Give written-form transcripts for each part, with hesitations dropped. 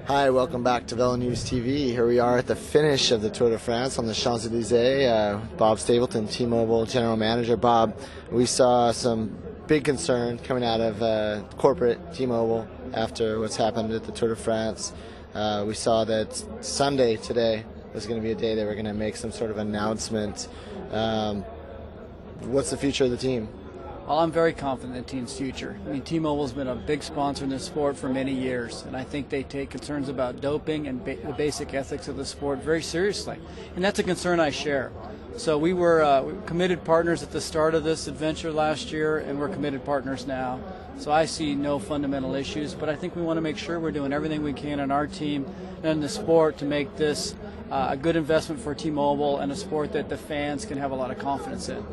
Hi, welcome back to Velo News TV. Here we are at the finish of the Tour de France on the Champs-Élysées. Bob Stapleton, T-Mobile General Manager. Bob, we saw some big concern coming out of corporate T-Mobile after what's happened at the Tour de France. We saw that Sunday, today, was going to be a day they were going to make some sort of announcement. What's the future of the team? Well, I'm very confident in the team's future. I mean, T-Mobile's been a big sponsor in this sport for many years, and I think they take concerns about doping and the basic ethics of the sport very seriously, and that's a concern I share. So we were committed partners at the start of this adventure last year, and we're committed partners now. So I see no fundamental issues, but I think we want to make sure we're doing everything we can on our team and in the sport to make this a good investment for T-Mobile and a sport that the fans can have a lot of confidence in.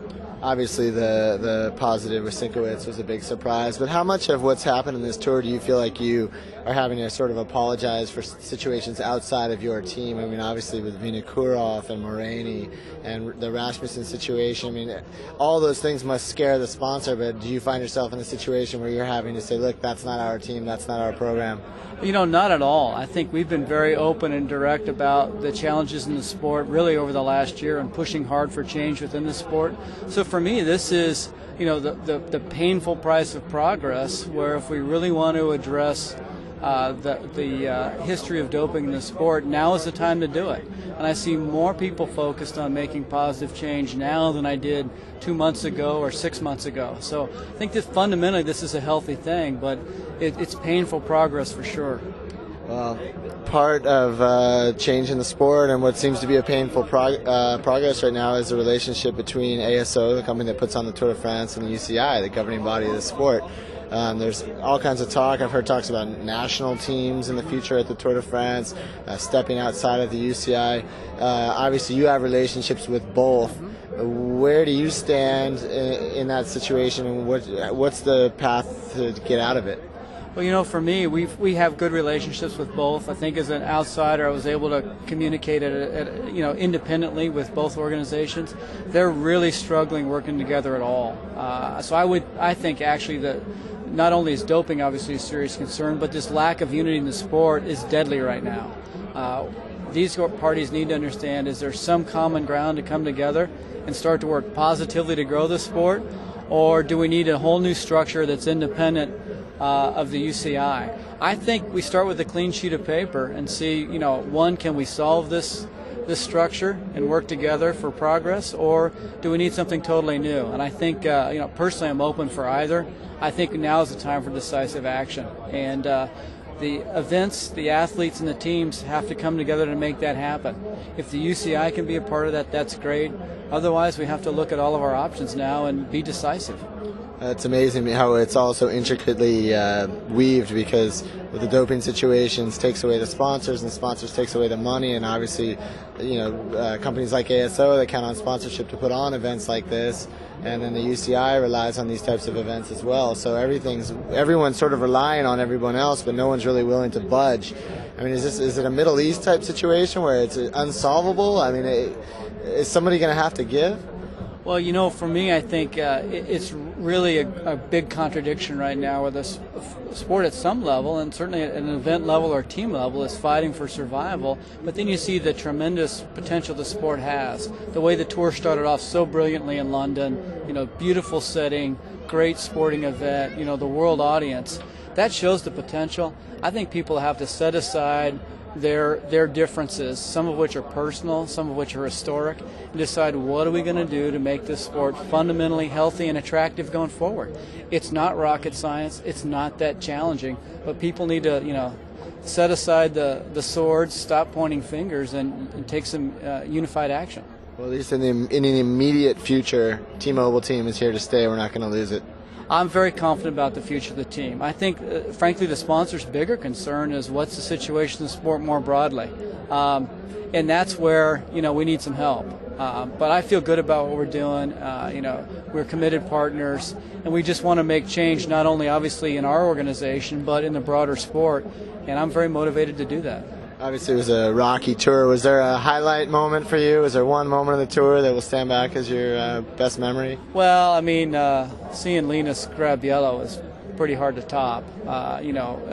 Obviously, the positive with Sinkowitz was a big surprise, but how much of what's happened in this tour do you feel like you are having to sort of apologize for situations outside of your team? I mean, obviously with Vinokurov and Morini and the Rasmussen situation, I mean, all those things must scare the sponsor, but do you find yourself in a situation where you're having to say, look, that's not our team, that's not our program? You know, not at all. I think we've been very open and direct about the challenges in the sport really over the last year and pushing hard for change within the sport. So for me, this is, you know, the painful price of progress, where if we really want to address the history of doping in the sport, now is the time to do it. And I see more people focused on making positive change now than I did 2 months ago or 6 months ago. So I think that fundamentally this is a healthy thing, but it's painful progress for sure. Well, part of change in the sport and what seems to be a painful progress right now is the relationship between ASO, the company that puts on the Tour de France, and the UCI, the governing body of the sport. There's all kinds of talk. I've heard talks about national teams in the future at the Tour de France, stepping outside of the UCI. Obviously, you have relationships with both. Where do you stand in that situation, and what's the path to get out of it? Well, you know, for me, we have good relationships with both. I think as an outsider, I was able to communicate independently with both organizations. They're really struggling working together at all. So I think actually that not only is doping obviously a serious concern, but this lack of unity in the sport is deadly right now. These parties need to understand, is there some common ground to come together and start to work positively to grow the sport, or do we need a whole new structure that's independent of the UCI? I think we start with a clean sheet of paper and see, you know, one, can we solve this structure and work together for progress, or do we need something totally new? And I think, personally, I'm open for either. I think now is the time for decisive action. And the events, the athletes, and the teams have to come together to make that happen. If the UCI can be a part of that, that's great. Otherwise, we have to look at all of our options now and be decisive. It's amazing how it's all so intricately weaved, because with the doping situations takes away the sponsors, and the sponsors takes away the money, and obviously, companies like ASO that count on sponsorship to put on events like this, and then the UCI relies on these types of events as well. So everyone's sort of relying on everyone else, but no one's really willing to budge. I mean, is it a Middle East type situation where it's unsolvable? I mean, is somebody going to have to give? Well, you know, for me, I think it's really a big contradiction right now, where the sport at some level, and certainly at an event level or team level, is fighting for survival. But then you see the tremendous potential the sport has. The way the Tour started off so brilliantly in London, you know, beautiful setting, great sporting event, you know, the world audience. That shows the potential. I think people have to set aside their differences, some of which are personal, some of which are historic, and decide what are we going to do to make this sport fundamentally healthy and attractive going forward. It's not rocket science, it's not that challenging, but people need to, you know, set aside the swords, stop pointing fingers, and take some unified action. Well, at least in the immediate future, T-Mobile team is here to stay. We're not going to lose it. I'm very confident about the future of the team. I think, frankly, the sponsor's bigger concern is what's the situation in the sport more broadly. And that's where, you know, we need some help. But I feel good about what we're doing. We're committed partners, and we just want to make change not only obviously in our organization, but in the broader sport. And I'm very motivated to do that. Obviously, it was a rocky tour. Was there a highlight moment for you? Was there one moment of the tour that will stand back as your best memory? Well, I mean, seeing Linus grab yellow was pretty hard to top. A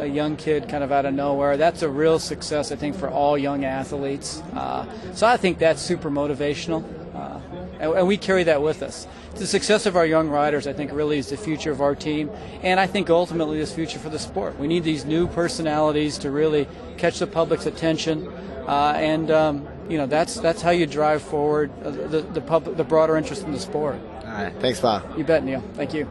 young kid kind of out of nowhere, that's a real success, I think, for all young athletes. So I think that's super motivational, and we carry that with us. The success of our young riders, I think, really is the future of our team, and I think ultimately is future for the sport. We need these new personalities to really catch the public's attention, and that's how you drive forward the broader interest in the sport. All right, thanks, Bob. You bet, Neil. Thank you.